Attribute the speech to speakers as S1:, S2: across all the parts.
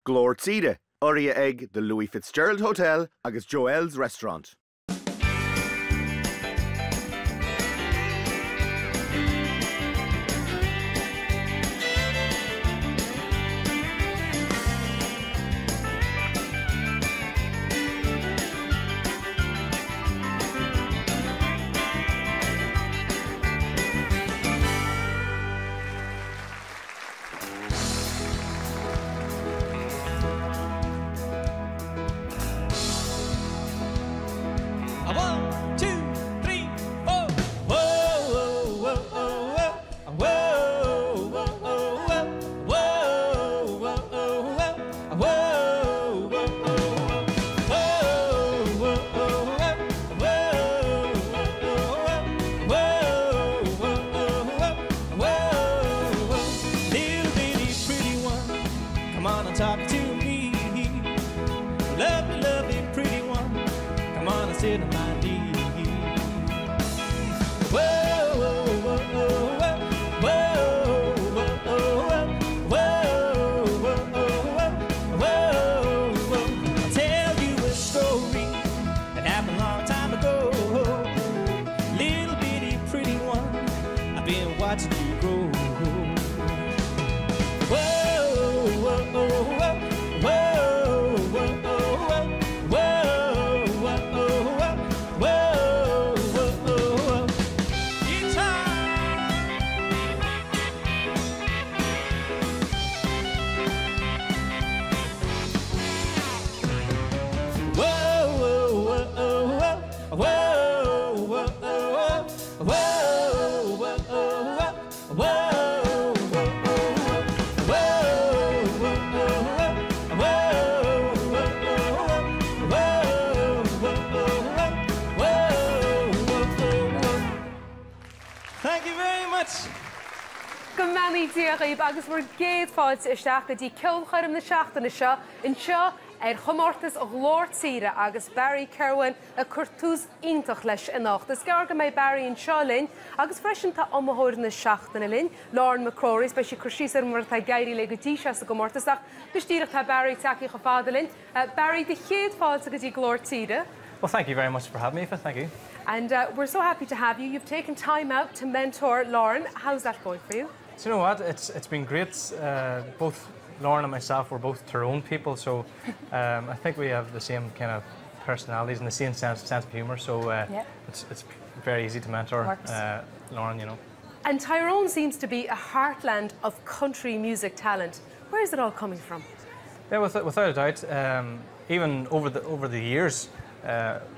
S1: Glór Tíre, áirithe ag the Louis Fitzgerald Hotel agus Joel's Restaurant.
S2: Agus we're géad fáilte isteach go dtí ceolchairm na seachtaina seo in seo chomórtas ó Glór Tíre agus Barry Kerwin a curtús iontach leis in nacht. Is gar go méid Barry in seo linn agus freisin tá amthóir na seachtaina linn. Lauren McCrory be si chursís ar mar tá gairí le go dtí se a go mórtasach. Bstíireach tá Barry takeí go fáda linn. Barry, the chéad fáilte go dtí Glór Tíre.
S3: Well, thank you very much for having me, Aoife. Thank you.
S2: And we're so happy to have you. You've taken time out to mentor Lauren. How's that going for you?
S3: So you know what? It's been great. Both Lauren and myself were both Tyrone people, so I think we have the same kind of personalities and the same sense of humour. So it's very easy to mentor Lauren, you know. And
S2: Tyrone seems to be a heartland of country music talent. Where is it all coming from?
S3: Yeah, without a doubt. Even over the years,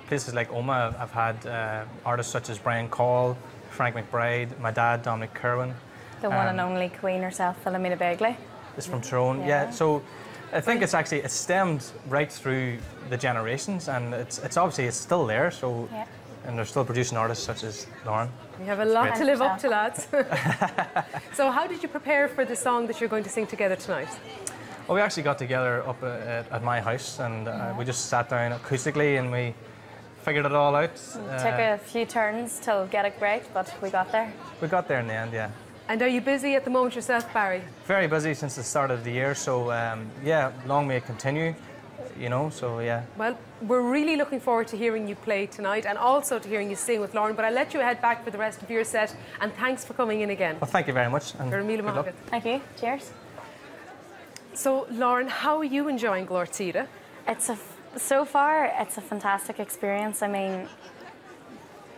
S3: places like Omagh have had artists such as Brian Call, Frank McBride, my dad Dominic Kerwin.
S4: The one and only Queen herself, Philomena Begley.
S3: Is from Tyrone, yeah. So I think it's stemmed right through the generations, and it's obviously still there. So and they're still producing artists such as Lauren.
S2: You have a lot to live up to, lads. So how did you prepare for the song that you're going to sing together tonight?
S3: Well, we actually got together up at my house, and we just sat down acoustically and we figured it all out.
S4: Took a few turns to get it right, but we got there.
S3: We got there in the end, yeah.
S2: And are you busy at the moment yourself, Barry?
S3: Very busy since the start of the year, so yeah, long may it continue, you know, so yeah.
S2: Well, we're really looking forward to hearing you play tonight and also to hearing you sing with Lauren, but I'll let you head back for the rest of your set, and thanks for coming in again.
S3: Well, thank you very much. And
S4: thank you. Cheers.
S2: So, Lauren, how are you enjoying Glór Tíre?
S4: So far, it's a fantastic experience. I mean,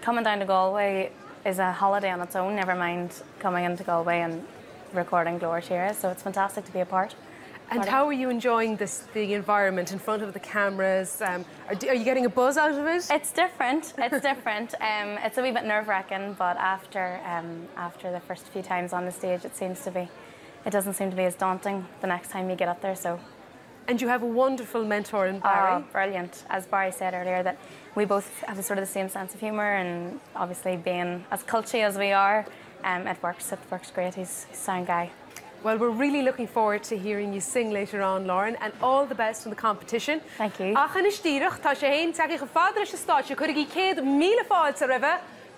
S4: coming down to Galway is a holiday on its own, never mind coming into Galway and recording Glór Tíre, so it's fantastic to be a part.
S2: And how are you enjoying the environment in front of the cameras? Are you getting a buzz out of it?
S4: It's different. It's different. It's a wee bit nerve-wracking, but after the first few times on the stage, it doesn't seem to be as daunting the next time you get up there. So.
S2: And you have a wonderful mentor in Barry.
S4: Oh, brilliant. As Barry said earlier, that we both have sort of the same sense of humour, and obviously being as culty as we are, it works great. He's a sound guy.
S2: Well, we're really looking forward to hearing you sing later on, Lauren, and all the best in the competition.
S4: Thank you.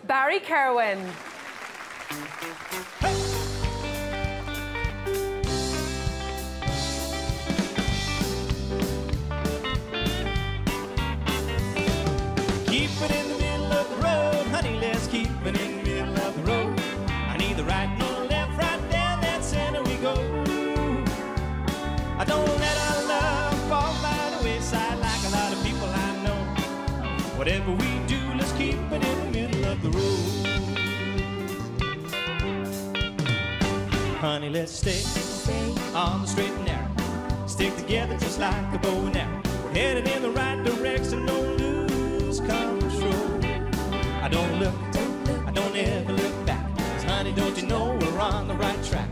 S2: Barry Kerwin.
S5: Whatever we do, let's keep it in the middle of the road. Honey, let's stay on the straight and narrow. Stick together just like a bow and arrow. We're headed in the right direction, don't lose control. I don't look, I don't ever look back. 'Cause honey, don't you know we're on the right track?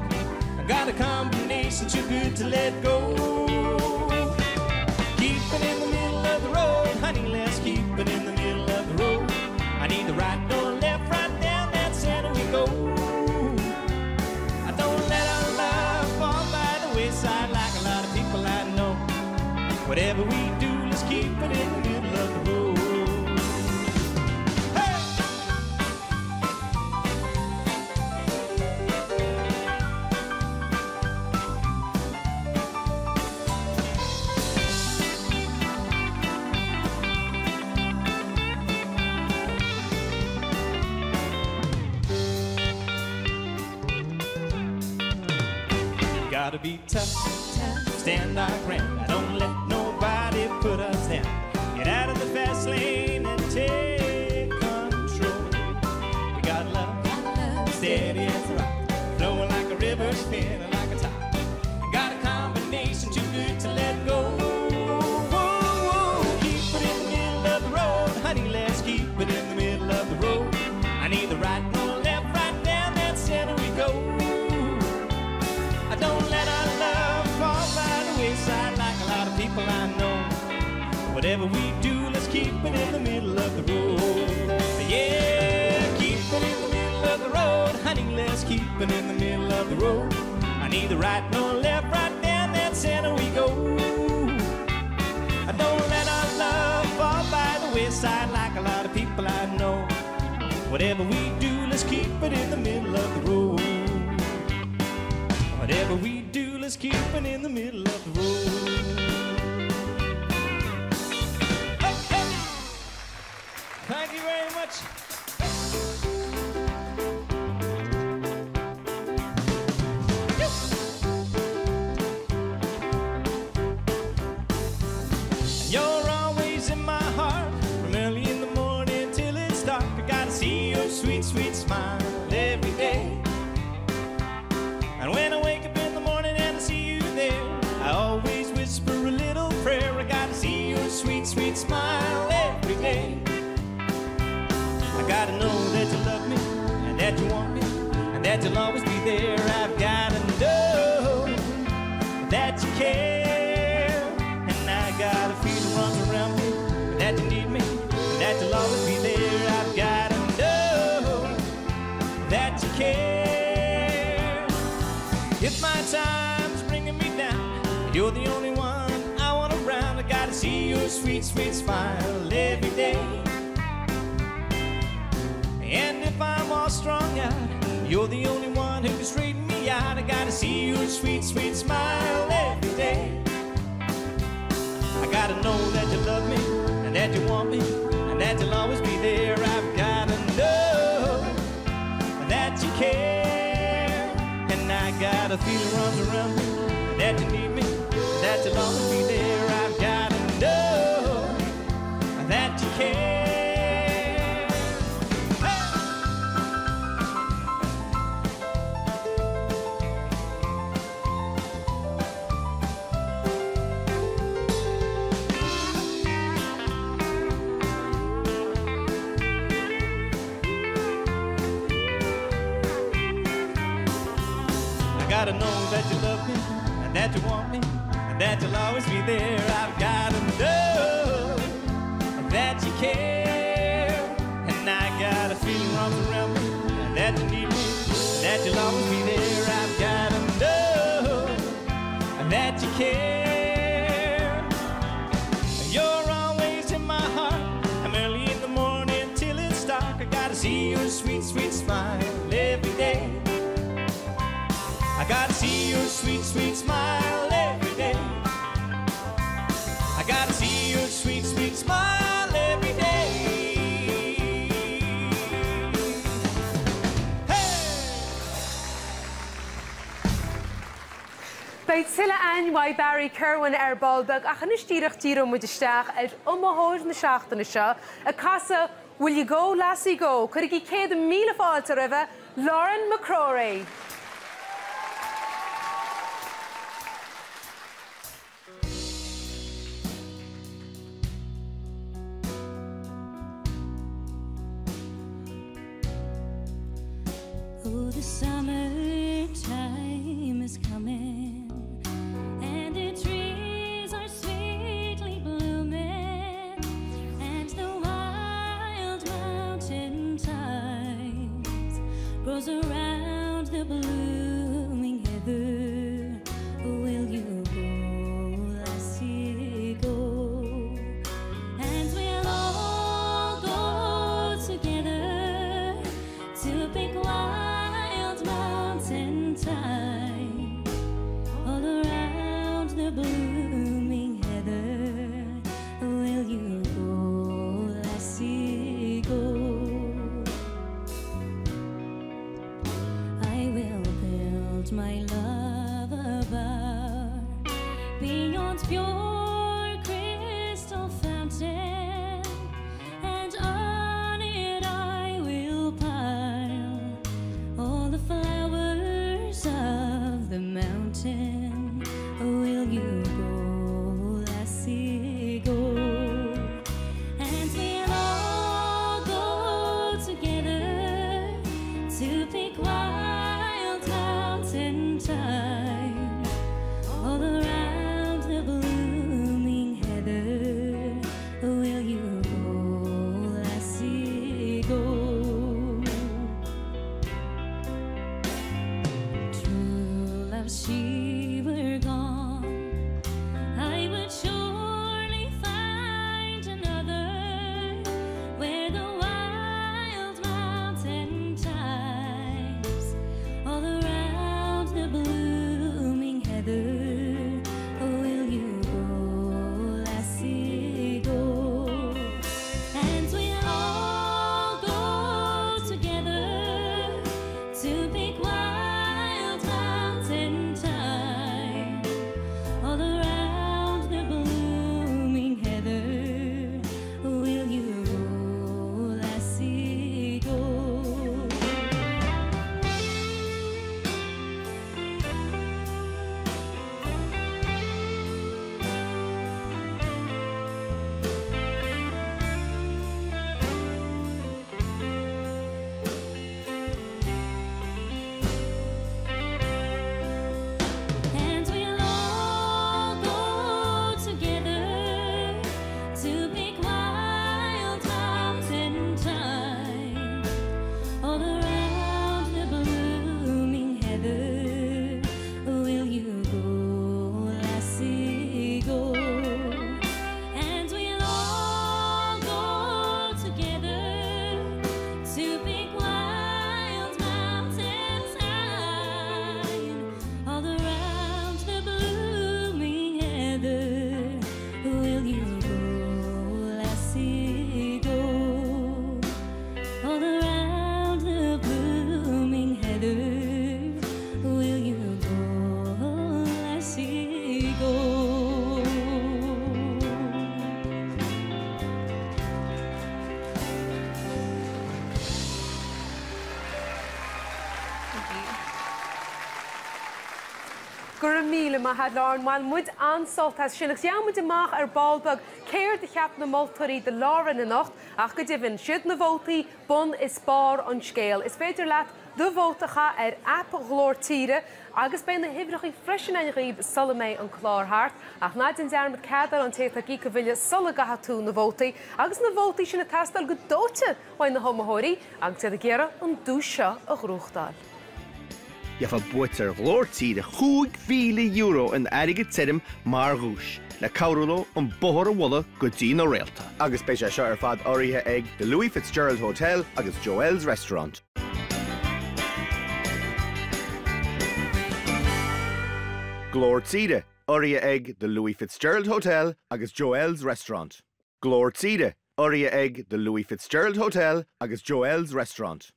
S5: I got a combination too good to let go. Keep it in the middle of the road, honey, let's keep it in the middle of the road. I need the right or left, right down that center we go. I don't let our love fall by the wayside like a lot of people I know. Whatever we do, let's keep it in the middle of the road. Gotta be tough, stand our ground. I don't let nobody put us down. Get out of the fast lane and take control. We got love, steady as a rock, flowing like a river, spinning like a top. Got a combination too good to let go. Keep it in the middle of the road, honey, let's keep it in the middle of the road. I need the right or left, right down that center we go. Don't let our love fall by the wayside like a lot of people I know. Whatever we do, let's keep it in the middle of the road. Yeah, keep it in the middle of the road, honey, let's keep it in the middle of the road. I need the right nor left, right down that center we go. Don't let our love fall by the wayside like a lot of people I know. Whatever we do, let's keep it in the middle of the road. Whatever we do, let's keep it in the middle of the road. Hey, hey. Thank you very much. You're always in my heart, from early in the morning till it's dark. I gotta see your sweet, sweet smile every day. And when I wake up in the morning and I see you there, I always whisper a little prayer. I gotta see your sweet, sweet smile every day. I gotta know that you love me, and that you want me, and that you'll always be there. I've gotta know that you care, and I gotta feel it runs around me, that you need me, and that you'll always be there. I've gotta know that you care. If my time's bringing me down, you're the only one I want around. I gotta see your sweet, sweet smile every day. And if I'm all strung out, you're the only one who can straighten me out. I gotta see your sweet, sweet smile every day. I gotta know that you love me, and that you want me, and that you'll always be there. I've gotta know that you care, and I gotta feel it runs around me, that you need me, that you'll always be there. I've gotta know that you care. I gotta know that you love me, and that you want me, and that you'll always be there. I've gotta know that you care, and I gotta feel your arms around me, and that you need me, and that you'll always be there. I've gotta know that you care. You're always in my heart. I'm early in the morning till it's dark. I gotta see your sweet, sweet smile every day. I gotta see your sweet, sweet smile every day.
S2: Right, sila anyway Barry Kerwin Balbag a chan istíreach díro mu isteach umthóir na seachtaine seo a casa Will You Go Lassie Go chuir í 100,000 fáilte ribh Lauren McCrory.
S6: Oh, the summertime is coming, and the trees are sweetly blooming, and the wild mountain thymes grows around the blooming heather. Will you go, lassie, go? And we'll all go together to pick wild mountain thyme all around the blooming heather. Will you go, lassie, go? I will build my love a bar beyond pure crystal fountain, and on it I will pile all the flowers of the mountain. Will you go, lassie, go? And we'll all go together to pick wild mountain thyme all around the blooming heather. Will you go, lassie, go? True love, she were gone, I would surely find another where the wild mountain thymes all around the blooming heather. Will you go, lassie, go? And we'll all go together to pick wild mountain thyme all around the blooming heather. Will you go, lassie, go? And we'll all go together to pick wild mountain thyme all around the blooming heather. Will you go, lassie, go? And we'll all go together to pick wild mountain thyme all around the blooming heather. Will you go, lassie, go? All around the blooming heather. Will you go, lassie, go?
S2: Gur míle ma had Lauren man mud ansalt as sinnach jamu de maach Balbag keir de cheap na moltorí de Lauren in nacht ach go divin siad na voltaí bon is bar an scéal. Is beter laat de voltacha app glóirtíre agus ben na hifrachí freisin an riib Salome an Clárhart ach na den dear met cadar an teita gí go bhile sulla gahatú na voltaí agus na voltaí sin na tastal go dóte wain na homahóí agus te de gera an dúseo a grúchdal.
S1: Jafa buiter glóirtíre €5,000 in aige tirim mar rúis le cabhrúló an bothar bhla go dtí na réalta. Agus beidh sé seo fad áirithe ag the Louis Fitzgerald Hotel agus Joel's Restaurant. Glóirtíre áirithe ag the Louis Fitzgerald Hotel agus Joel's Restaurant. Glóirtíre áirithe ag the Louis Fitzgerald Hotel agus Joel's Restaurant.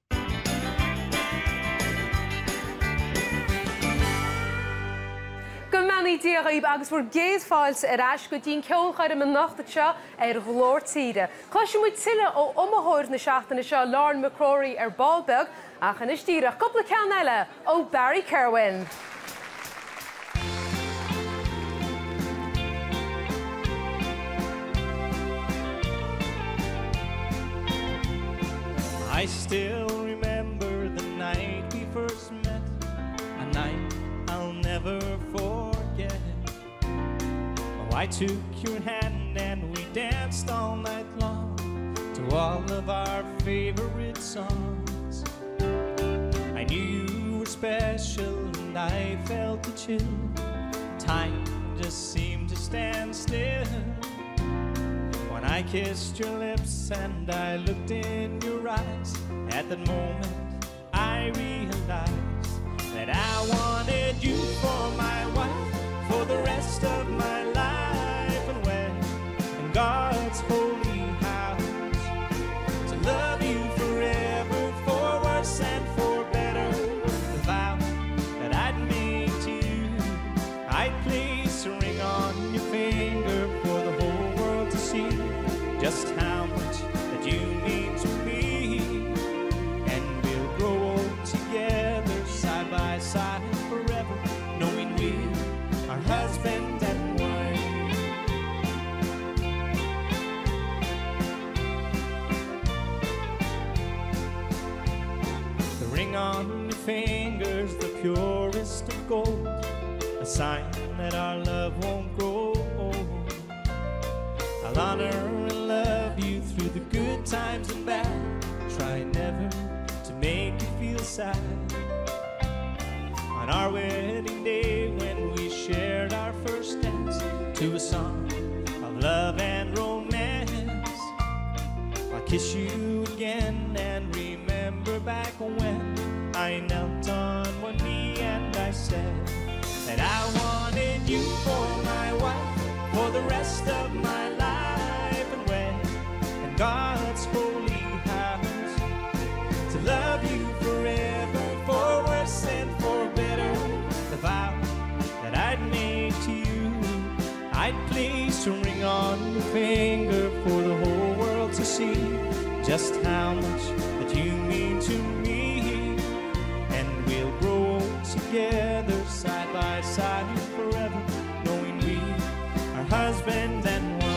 S2: díaghaíb agus bhfuair géad fáilte ar ais go dtíon ceolchaid am nachta seo ar Glór Tíre. Cloise muid tuile ó omathóir na seachtainna seo Lauren McCrory ar Ballbeg ach in istíreach cúpla ceann eile ó Barry Kerwin.
S5: I still remember the night we first met, a night I'll never forget. Oh, I took your hand and we danced all night long to all of our favorite songs. I knew you were special and I felt the chill. Time just seemed to stand still when I kissed your lips and I looked in your eyes. At that moment I realized that I wanted you for my wife for the rest of my life, and when in God's holy house to love you forever, for worse and for better. The vow that I'd made to you, I'd place a ring on your finger for the whole world to see just how much that you mean to me, and we'll grow old together side by side forever, knowing we are husband and wife. The ring on your fingers, the purest of gold, a sign that our love won't grow old. I'll honor and love you through the good times and bad. Try never to make you feel sad. On our wedding day when we shared our first dance to a song of love and romance, I'll kiss you again and remember back when I knelt on one knee and I said that I wanted you for my wife for the rest of my life. God's holy house to love you forever, for worse and for better. The vow that I'd made to you, I'd place a ring on your finger for the whole world to see just how much that you mean to me, and we'll grow old together side by side forever, knowing we are husband and wife.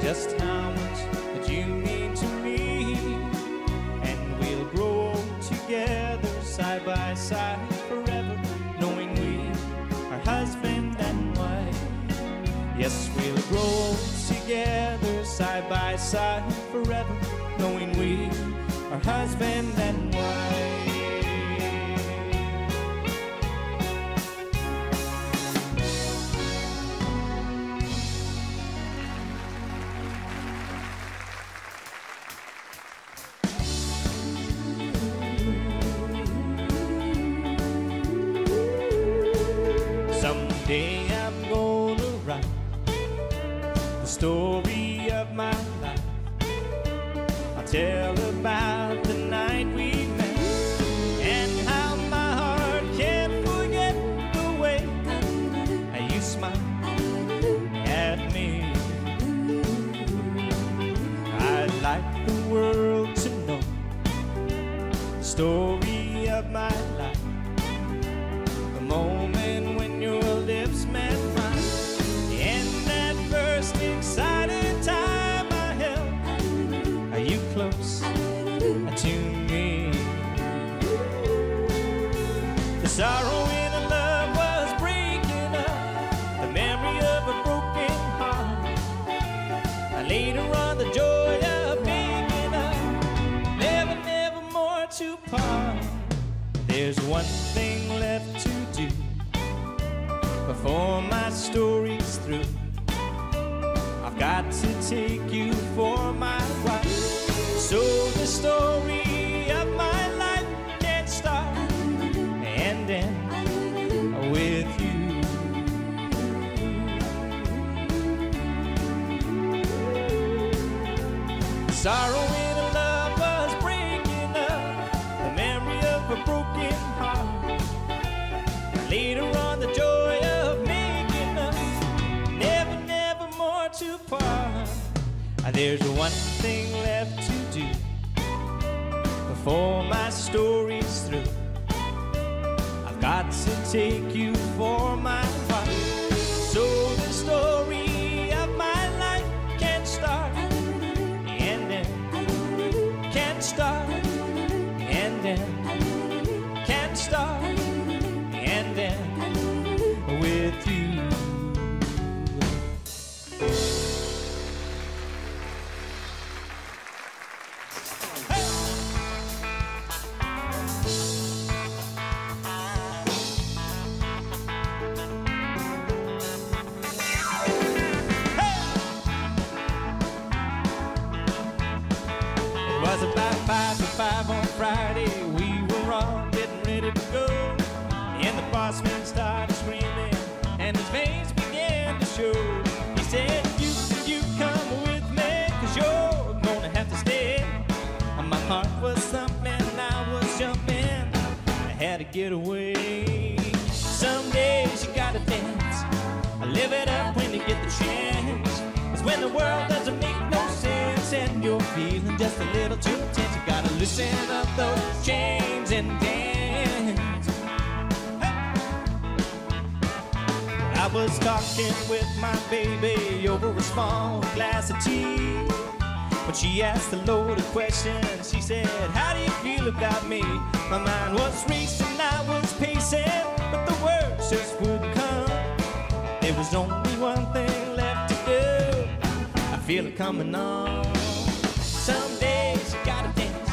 S5: Just how much that you mean to me, and we'll grow old together side by side forever, knowing we are husband and wife. Yes, we'll grow old together side by side forever, knowing we are husband and wife. Someday I'm gonna write the story of my life. I'll tell about the night we met and how my heart can't forget the way you smiled at me. I'd like the world to know the story of my life, the moment when your lips met mine, in that first exciting time I held you close to me. The sorrow in a love was breaking up, the memory of a broken heart. Later on, the joy of making up, never, never more to part. There's one thing left to do before my story's through. I've got to take you for my wife, so the story of my life can start and end with you. Sorrow in a love was breaking up, the memory of a broken heart. Later on, the joy of making up, never, never more to part. There's one thing left to do before my story's through. I've got to take you for my wife, so the story of my life can start and end, can start and end, can start and end with you. It was about 5 to 5 on Friday. We were all getting ready to go, and the boss man started screaming, and his veins began to show. He said, you come with me, 'cause you're gonna have to stay. And my heart was thumping, I was jumping, I had to get away. Some days you gotta dance, live it up when you get the chance. 'Cause when the world doesn't make no sense and you're feeling just a little too tense, you gotta loosen up those chains and dance. Hey! I was talking with my baby over a small glass of tea, when she asked a loaded question. She said, how do you feel about me? My mind was racing, I was pacing, but the words just wouldn't come. There was only one thing left to do, I feel it coming on. Some days you gotta dance,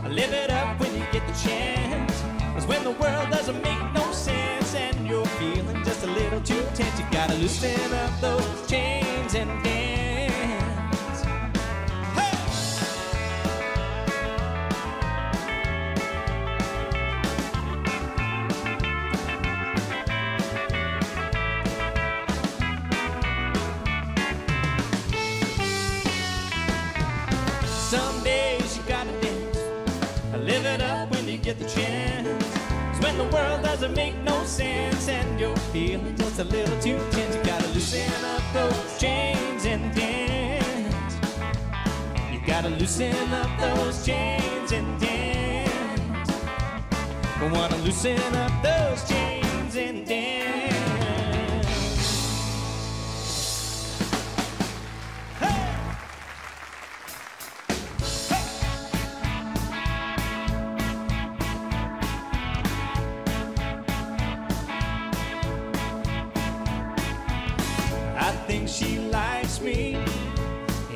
S5: live it up when you get the chance. 'Cause when the world doesn't make no sense and you're feeling just a little too tense, you gotta loosen up those chains and dance. Hey! Some days you gotta dance, live it up when you get the chance. 'Cause when the world doesn't make no sense and you're feeling just a little too tense, you gotta loosen up those chains and dance. You gotta loosen up those chains and dance. I wanna loosen up those chains and dance. I think she likes me,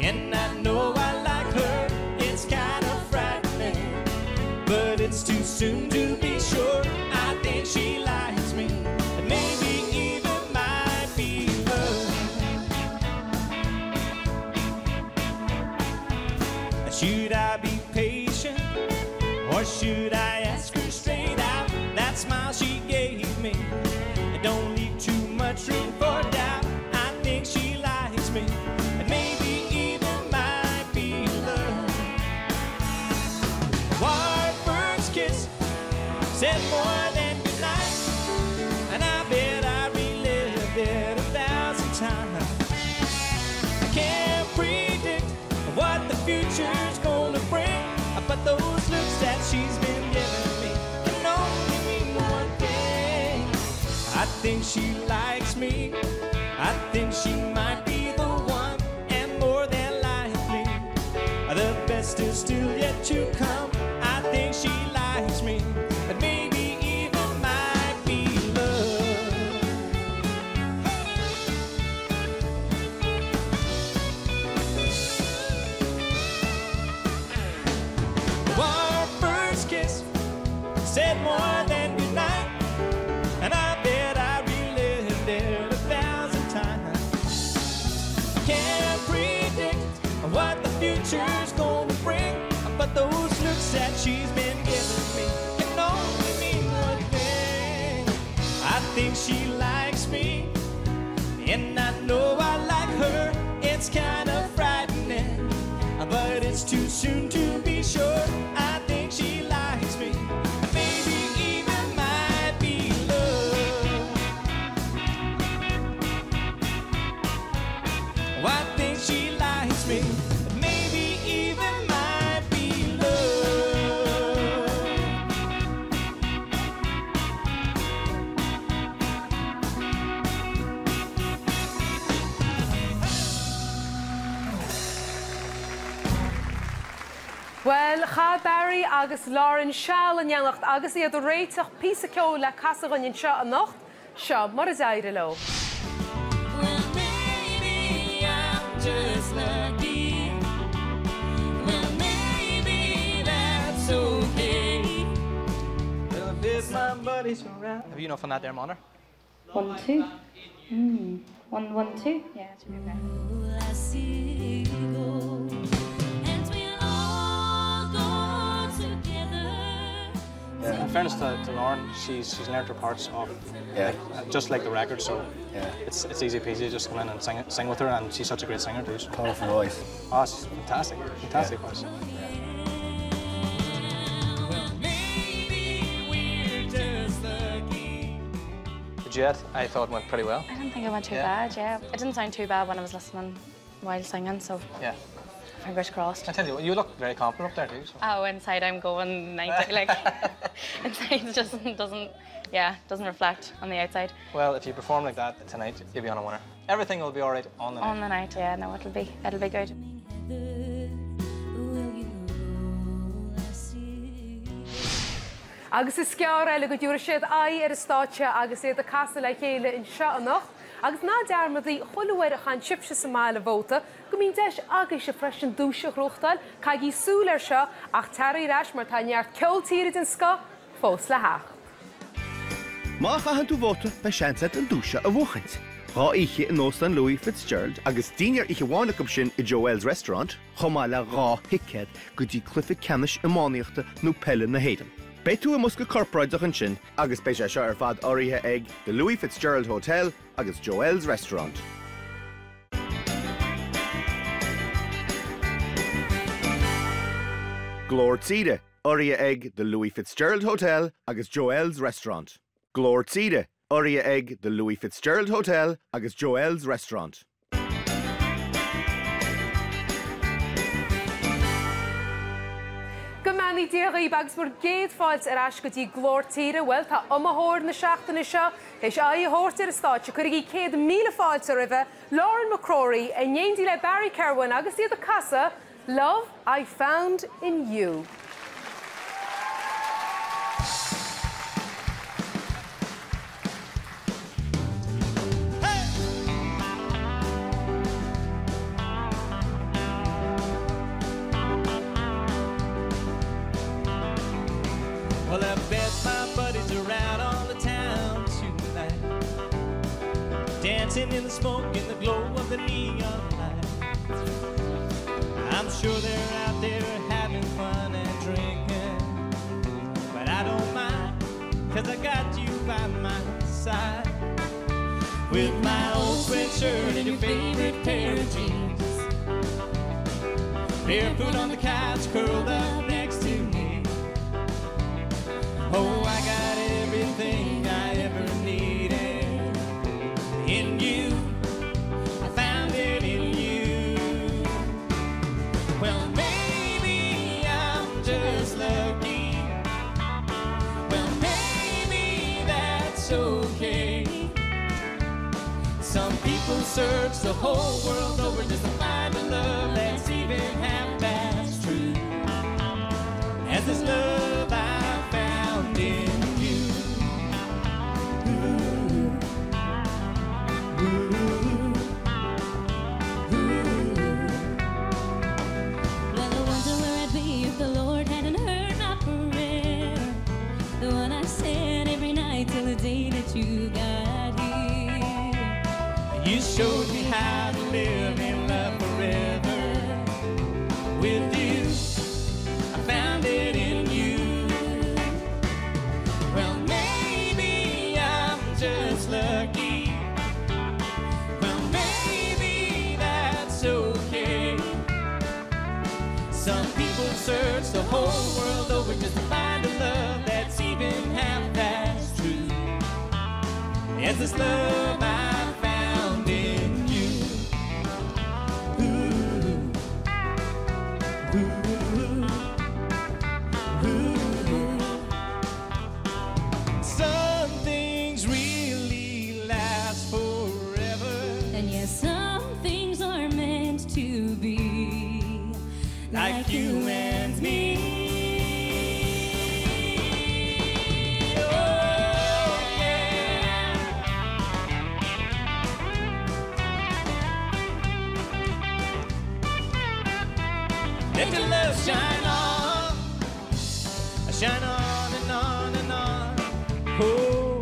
S5: and I know I like her. It's kind of frightening, but it's too soon to be sure. I think she likes me, and maybe even might be love. Should I be patient, or should I ask her straight out? That smile she gave me, it don't leave too much room for doubt. I think she likes me, and maybe even might be love. Our first kiss said more than goodnight, and I bet I relived it 1,000 times. I can't predict what the future's gonna bring, but those looks that she's been giving me can only mean one thing. I think she likes me, I think she might be the one, and more than likely the best is still yet to come. I think she likes me, and maybe even might be love. Our first kiss said more than goodnight, and I bet I relived it can't predict what the future's gonna bring, but those looks that she's been giving me can only mean one thing. I think she likes me, and I know I like her. It's kind of frightening, but it's too soon to be sure. I think she likes me, maybe even might be love. Oh, I think she likes me, maybe even might be love.
S2: Well, cha Barry agus Lauren Shall an Yanacht agus iad réiteach písa ceol le casa gonnin seo an nacht, seo mar is aire lo.
S6: Well, maybe I'm just lucky. Well, maybe that's okay.
S3: Well, if my buddies around. Have you enough on that there, Monitor?
S4: 1, 2. 1, 1, 2. Yeah, it's really great.
S6: Oh, I see you go, and we'll all go together.
S3: In fairness to Lauren, she's learned her parts off, just like the record. So it's easy peasy. Just come in and sing with her, and she's such a great singer too. So.
S1: Powerful voice.
S3: Oh, she's fantastic voice. The duet, I thought went pretty well.
S4: I didn't think it went too bad, yeah. It didn't sound too bad when I was listening while singing, so
S3: Yeah.
S4: fingers crossed.
S3: I tell you what, you look very confident up there too. So.
S4: Oh, inside I'm going 90, like, inside doesn't reflect on the outside.
S3: Well, if you perform like that tonight, you'll be on a winner. Everything will be all right on the night.
S4: On the night, yeah, no, it'll be good.
S2: Agus is scear eile go dúra siad ai ar státe agus iad a casa le chéile in seo an nacht, agus ná dearmadí chollhfuir a chan chipse sa mála bóta, go mín deis agus se freisin dúise chruchtal, cag í súl ar seo ach tarí reis mar tá neart ceoltíad in sco, fós le hach.
S1: Má chahan tú bóta be seansat an dúise a bhuachant. Rá ihe in Ostan Louis Fitzgerald agus dínear ihe bhána cum sin I Joel's Restaurant, chomá le rá hiced go dtí clufa cenis I mánaíochta nó pelle na héidim. Beitú a musca corporaidach an sin, agus béise seo ar fad áirithe ag the Louis Fitzgerald Hotel agus Joel's Restaurant. Glór tíre, áirithe ag the Louis Fitzgerald Hotel agus Joel's Restaurant. Glór tíre, áirithe ag the Louis Fitzgerald Hotel agus Joel's Restaurant.
S2: Gymani diaghí bags bwr géad fáilt ar as go dtí glór tíre, wel tá amahór na seachtainna seo, heis ai a hóirtir a stáitse, chuir í 100,000 fáilt a ribhe, Lauren McCrory, a néindí le Barry Kerwin agus iad a casa, Love I Found in You.
S5: Well, I bet my buddies are out on the town tonight, dancing in the smoke in the glow of the neon light. I'm sure they're out there having fun and drinking, but I don't mind, 'cause I got you by my side. With my old sweatshirt and your favorite pair of jeans, barefoot on the couch, curled up next to me. Oh, I got everything I ever needed in you. I found it in you. Well, maybe I'm just lucky. Well, maybe that's okay. Some people search the whole world over just to find a love that's even half as true as this love I found in you. Ooh. Ooh. Ooh.
S6: Well, I wonder where I'd be if the Lord hadn't heard my prayer, the one I said every night till the day that you got here.
S5: You showed me how to live this love I found in you. Some things really last forever.
S6: And yes, some things are meant to be
S5: Like you and me. Oh, yeah. Let your love shine on. Shine on and on and on. Oh,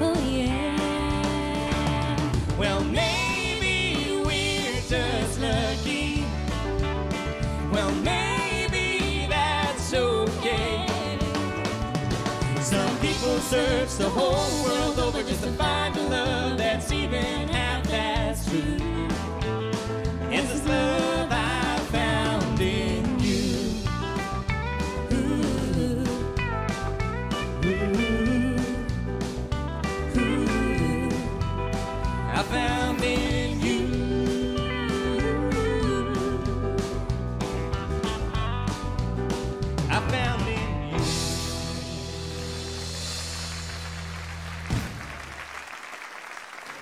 S6: Oh yeah.
S5: well, maybe we're just lucky. Well, maybe that's okay. Some people search the whole world over just to find a love that's even half as true. It's this love I found in you. I found in you. I found in you.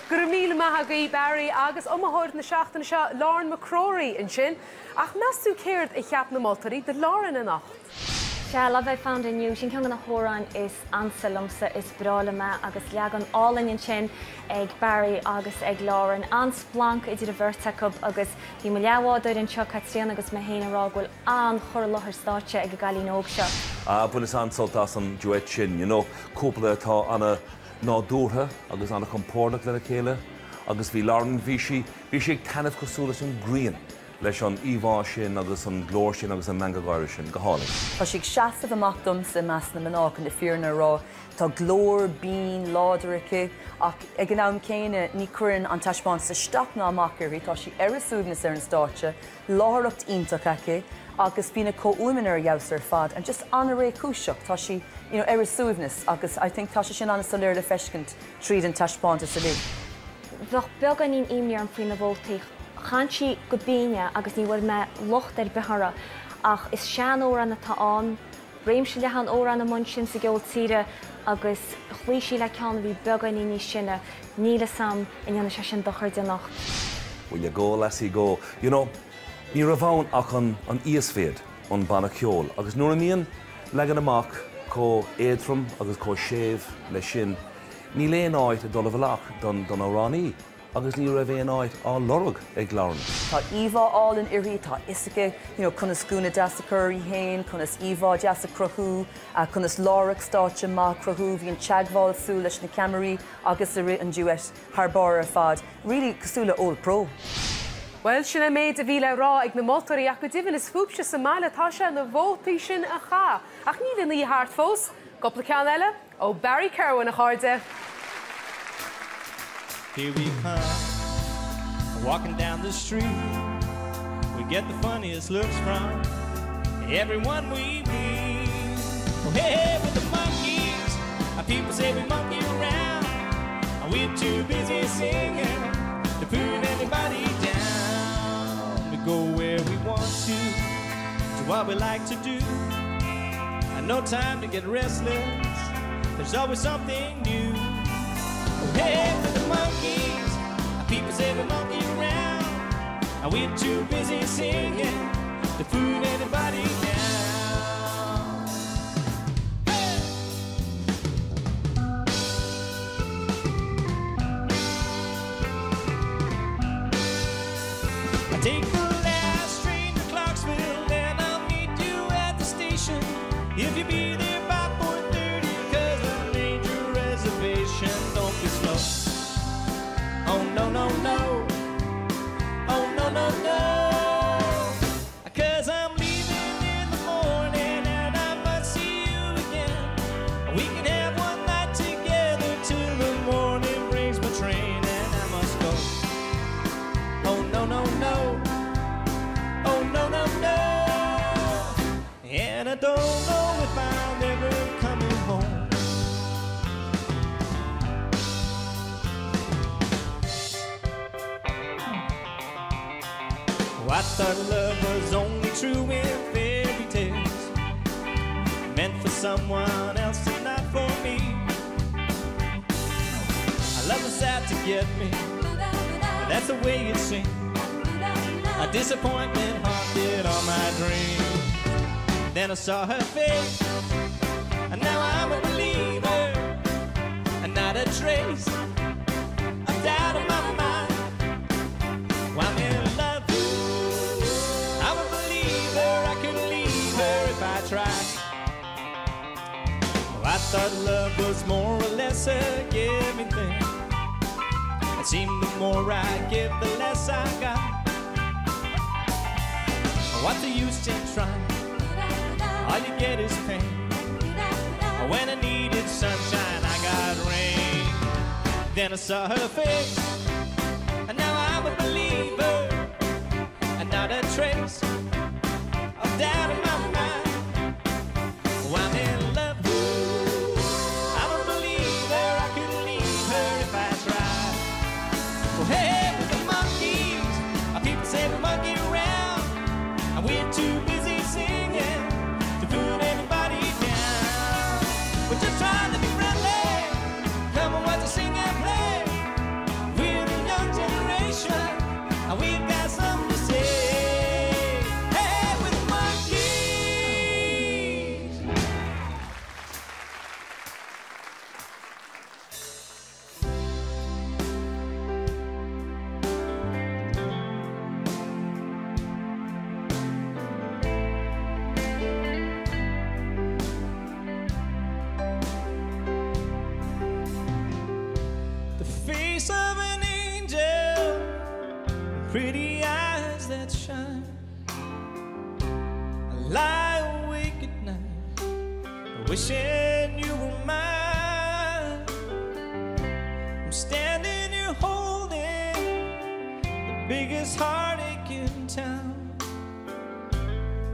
S2: Gur míle maithagaí Barry agus omthóir na seachtaine seo Lauren McCrory in sin, ach nasú céird I cheap na moltarí de Lauren in nacht.
S4: Se love I found in you, sin ceann na hóran is ansalumsa is brála me agus leagan áling in sin ag Barry agus ag Lauren. Ans blanc idir a bhirrteacab agus bhí mo leabháid in seo Catriona agus me héana rágóil an chur láthir státe ag a galín óg seo.
S7: Buna san soltas an duet sin, you know, cúpla atá anna nádúrtha agus anna compórnach le chéile, agus bhí Lauren bhí si ag tanmh cosúla sin grian leis an íomhá sin agus an glór sin agus an mangagáir sin go hálainn.
S8: Tá siag seaamh amachtam sa meas na manách an de fearna rá, tá glór, bín, ládarice, ach ag an am céine ní cuireann an taispáin sa steach ná amachir, tá si súbnas ar an státe, láthracht ionach aici, agus bína co-úman ar jausar fad, and just anna ré cúiseach, tá si súbnas, agus I think tá si sin anna soléir le feiscint tríd an taispáinte sa lí.
S4: Bhach beagán íon imnear an faoin na bhóltaí. Chan si go bíine agus ní bhfuil me locht ar bithara ach is sean óra na táán, réim si lehan óra na mun sin sa geol tíre agus chuí si le ceanna bhí beagán ní sinne níle sam in anna se sin dochar de nacht.
S7: Will you go, lassie, go? You know, ní ra bhain ach an íosféad an banna ceol, agus nuair a míon legan amach có éadrom agus có séamh le sin, ní léon áit a dul bhach don óránaí. Agus ní ra bhéon áit á lorg ag Lauren.
S8: Tá íomhá áil in irí, tá isaige, chunas gúna deasa curí héin, chunas íomhá deasa crothú, chunas lárach státe má crothú, bhí an teagháil sú leis na Camarí agus a ri an duet thbáir ar fad. Really cosúla ól pro.
S2: Well, sinna méid a bhí le rá ag na moltarí ach go dtíhann is fúbse sa mála tá se na bhótaí sin a chá. Ach ní le ní thart fós, gopla ceann eile ó Barry Kerwin a cháirde.
S5: Here we come, walking down the street. We get the funniest looks from everyone we meet. Oh, hey, with the monkeys, our people say we monkey around, and we're too busy singing to put anybody down. We go where we want to what we like to do, and no time to get restless. There's always something new. Hey, with the monkeys, our people say we monkey around, and we're too busy singing to put anybody down. Hey! I take the last train to Clarksville, and I'll meet you at the station. If you be there by 4:30, 'cause I made your reservation. Don't be slow. Oh no no no. Oh no no no. 'Cause I'm leaving in the morning, and I must see you again. We can have one night together till the morning brings my train, and I must go. Oh no no no. Oh no no no. And I don't know if I'm ever coming home. I thought love was only true in fairy tales, meant for someone else and not for me. Love was out to get me, but that's the way it seemed. A disappointment haunted all my dreams. Then I saw her face, and now I'm a believer, and not a trace of doubt in my mind. Well, I'm in love, I'm a believer, I could leave her if I tried. Well, I thought love was more or less a giving thing. It seemed the more I give, the less I got. What's the use in trying? All you get is pain. When I needed sunshine, I got rain. Then I saw her face, and now I'm a believer, and not a trace of doubt in my mind. Oh, I'm in love, I'm a believer, I could leave her if I tried. Oh, hey, with the monkeys, people say the monkey around, and we're too busy singing to put anybody down. We're just trying to be friendly, come on, watch us sing and play. We're the young generation, and we've got something to say. Hey, with the monkeys. The face of an angel, pretty eyes that shine. I lie awake at night, wishing you were mine. I'm standing here holding the biggest heartache in town.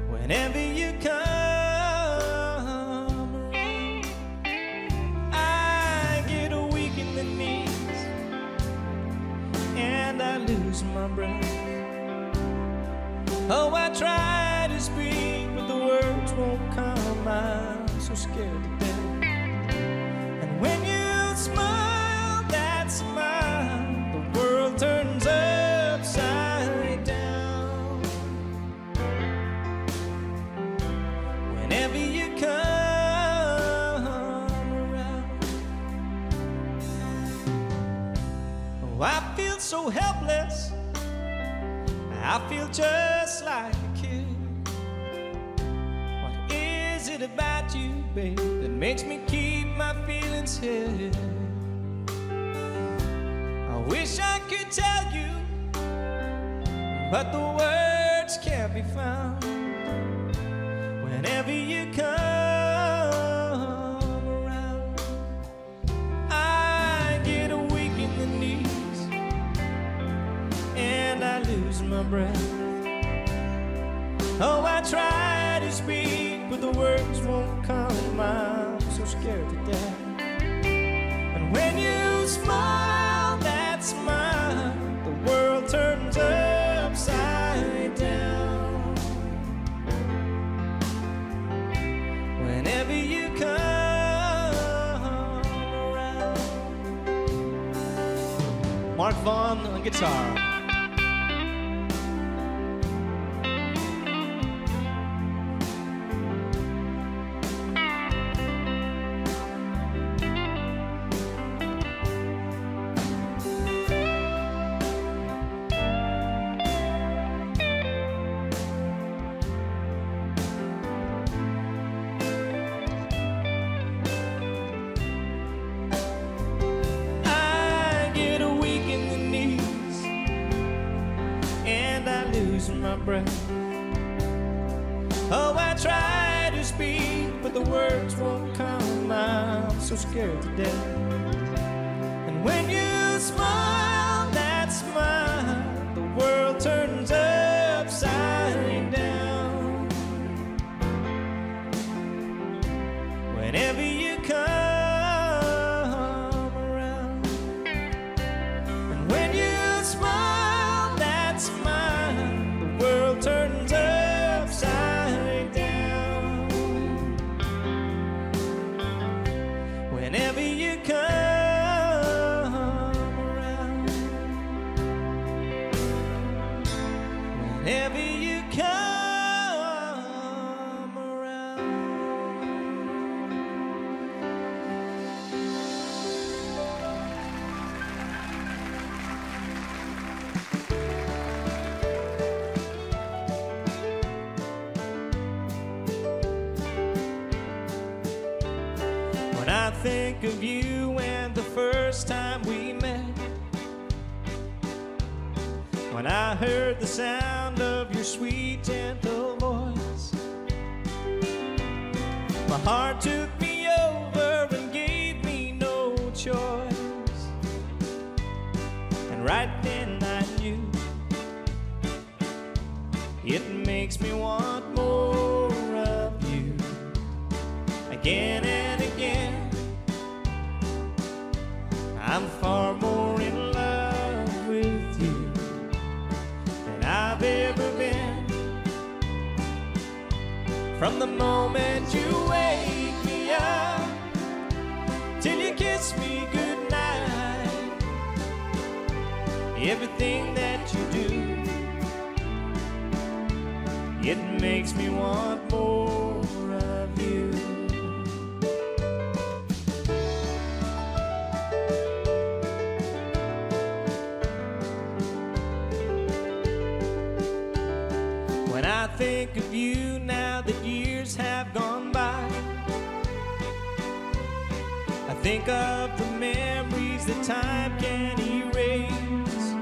S5: Whenever you come around, I get weak in the knees, and I lose my breath. Oh, I try to speak, but the words won't come. I'm so scared to death. And when you smile, that smile, the world turns upside down. Whenever you come around, oh, I feel so helpless. I feel just like a kid. What is it about you, babe, that makes me keep my feelings hid? I wish I could tell you, but the words can't be found. Whenever you come around, I get weak in the knees, and I lose my breath. Oh, I try to speak, but the words won't come. I'm so scared to death. And when you smile, that smile, the world turns upside down. Whenever you come around. Mark Vaughn on guitar. My breath. Oh, I try to speak, but the words won't come. I'm so scared to death. And when you smile, that smile, the world turns upside down. Whenever you come around, and when you smile, that smile, the world whenever you come around. When I think of you and the first time we met, when I heard the sound of your sweet, gentle voice, my heart took me over and gave me no choice. And right then I knew it makes me want more of you. Again and again, I'm far more in love with you than I've ever been. From the moment you wake me up till you kiss me goodnight, everything that you do, it makes me want more of you. When I think of you now that years have gone by, I think of the memories that time can erase,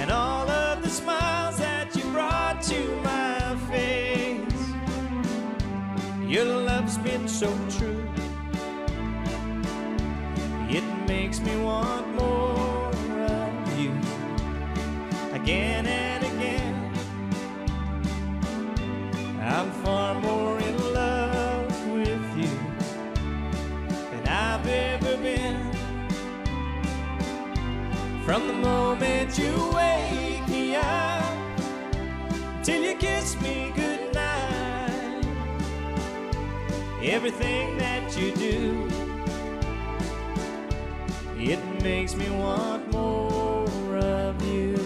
S5: and all of the smiles that you brought to my face. Your love's been so true, it makes me want more of you. Again and again, I'm far more in love with you than I've ever been. From the moment you wake me up till you kiss me goodnight, everything that you do, it makes me want more of you.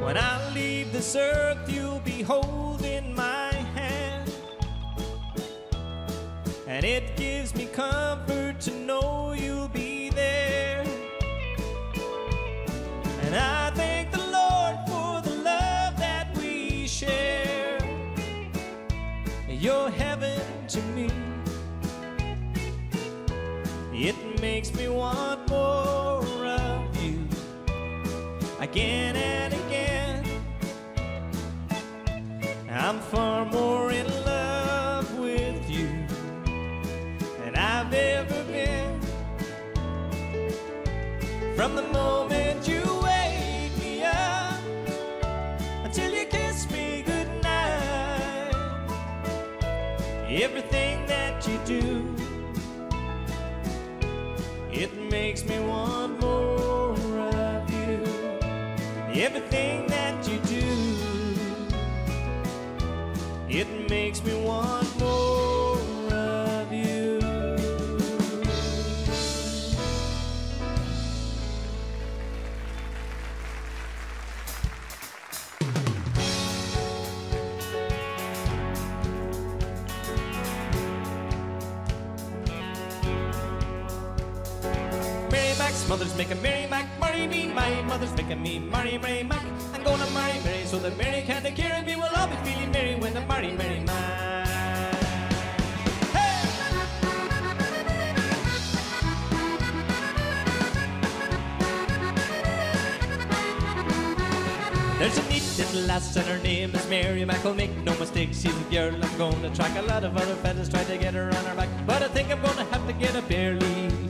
S5: When I leave this earth, you'll be holding my hand, and it gives me comfort to know you'll be there. And I thank the Lord for the love that we share. You're heaven to me, it makes me want more of you. Again and again, I'm far more in love with you than I've ever been. From the moment you wake me up until you kiss me goodnight, everything that you do, it makes me want more of you. Everything that you do, it makes me want more of you. Mary Mac's mother's making Mary Mac marry me. My mother's making me marry Mary Mac. I'm gonna marry Mary so that Mary can take care of me. We'll all be feeling merry when I marry Mary Mac. Hey! There's a neat little lass and her name is Mary Mac. I'll make no mistake, she's a girl I'm gonna track. A lot of other fellas try to get her on her back, but I think I'm gonna have to get a bare leave.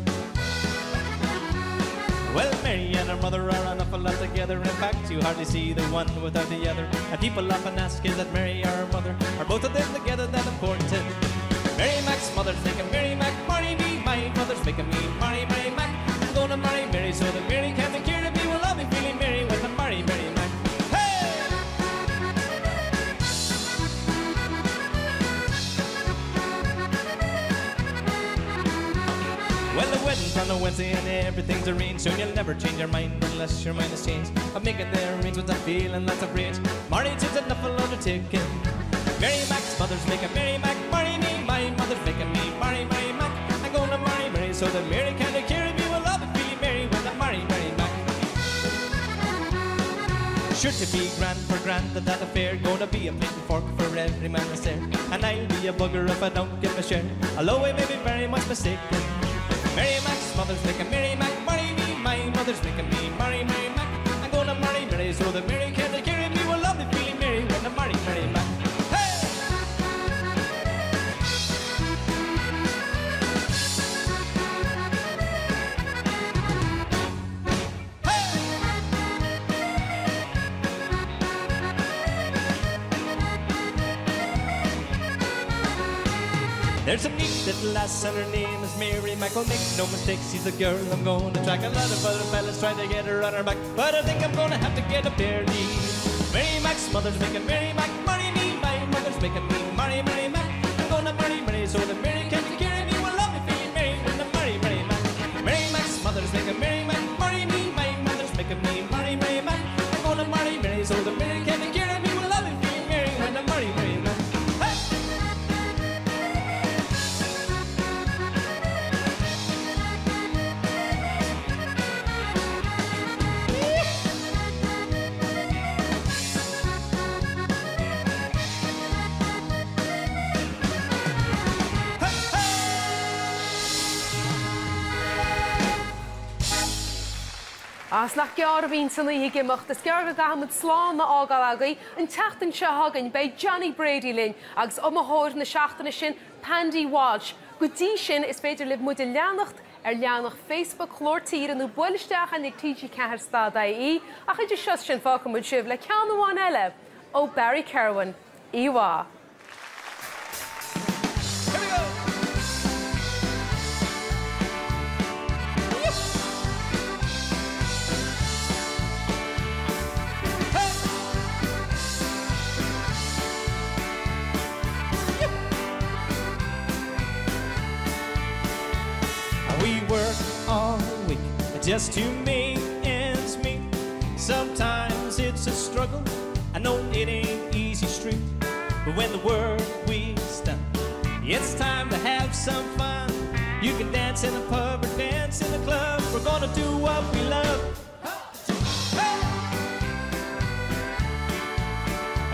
S5: Well, Mary and her mother are an awful lot together. In fact, you hardly see the one without the other. And people often ask, is that Mary or her mother? Are both of them together that important? Mary Mac's mother's making Mary Mac marry me. My mother's making me marry Mary Mac. I'm gonna marry Mary so that Mary can take care of me. We'll all be feeling merry when I marry Mary Mac. Hey! wedding's on a Wednesday and everything's arranged. Soon you'll never change your mind unless your mind has changed. I'm making the arrangements, I'm feeling lots of rage. Marriage is enough for undertaking. Mary Mac's mother's making Mary Mac marry me. My mother's making me marry Mary Mac. I'm gonna marry Mary so that Mary can take care of me. We'll love and be merry when I marry Mary Mac. Sure to be grand for grand at that affair. Gonna be a plate and fork for every man that's there. And I'll be a bugger if I don't get my share. Although I may be very much mistaken. Mary Mac's mother's making Mary Mac marry me. My mother's making me marry Mary Mac. I'm gonna marry Mary so that Mary can take care of me. We'll love and be merry when I marry Mary Mac. There's a neat little lass and her name is Mary Mac. Well, make no mistake, she's the girl I'm going to track. A lot of other fellas trying to get her on her back, but I think I'm gonna have to get a pair of knees. Mary Mac's mother's making Mary Mac marry me. My mother's making me marry Mary Mac. I'm gonna marry Mary so that Mary can take care of me. We'll love me feeling Mary when I marry Mary Mac. Mary Mac's mother's making Mary Mac marry me. My mother's making me marry Mary Mac. I'm gonna marry Mary so that Mary can take care of me. We'll love me feeling Mary when I marry Mary Mac.
S2: As nach gear bhín sanna hiigeach is gear go gahamad slán na ágáil agaí an teachtain seo hagann bei Johnny Brady linn agus amathóir na seachtainna sin Pandy Walsh. Go dtí sin is féidir libh muid leannacht leannach Facebook chlórtír an nó builisteach an ag TG Cahir Stadaí ach idir seo sin fácha muid sibh le ceann amháin eile ó Barry Kerwin. Iwa.
S5: We work all week just to make ends meet. Sometimes it's a struggle, I know it ain't easy street. But when the work week's done, it's time to have some fun. You can dance in a pub or dance in a club. We're gonna do what we love.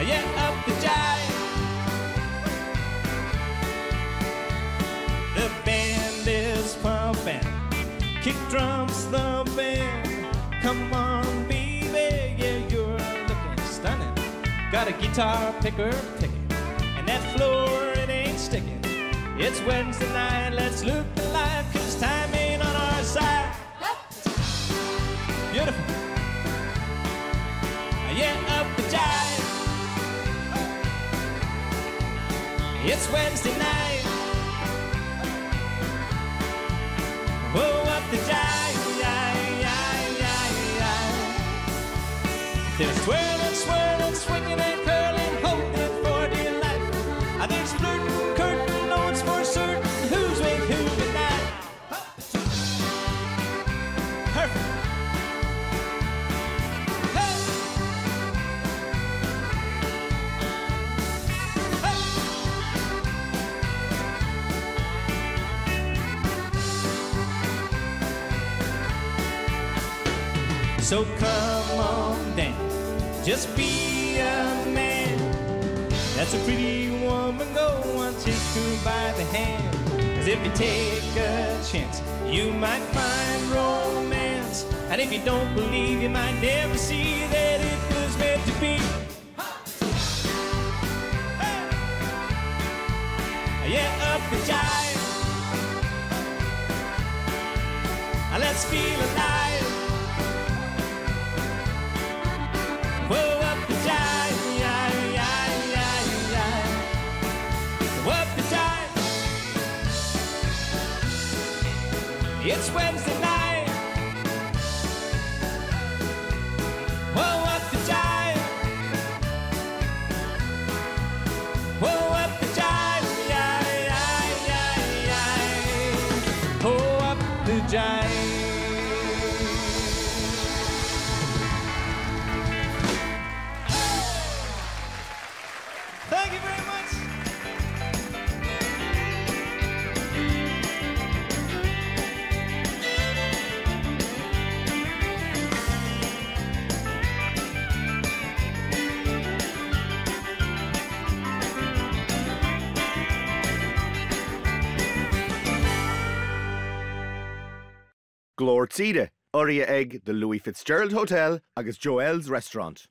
S5: Yeah, up the jive. The band is pumping, kick drums thumping. Come on, baby, yeah, you're looking stunning. Got a guitar picker picking, and that floor, it ain't sticking. It's Wednesday night, let's look alive, 'cause time ain't on our side. Beautiful. Yeah, up the jive. It's Wednesday night. Oh, up the jive. There's twirling, swirling, swinging and curling, hoping for dear life. There's flirting, curtain, no one's for certain who's with who tonight. Perfect. Hey. Hey. So come on down, just be a man. That's a pretty woman, go on, take her by the hand. 'Cause if you take a chance, you might find romance. And if you don't believe, you might never see that it was meant to be. Hey. Yeah, up the jive. Let's feel alive. Whoa, up the jive, up the jive. It's Wednesday night. Whoa, up the jive. Whoa, up the jive, oh, up the jive. Thank you very much.
S1: Glór tíre, oria ag the Louis Fitzgerald Hotel agus Joel's Restaurant.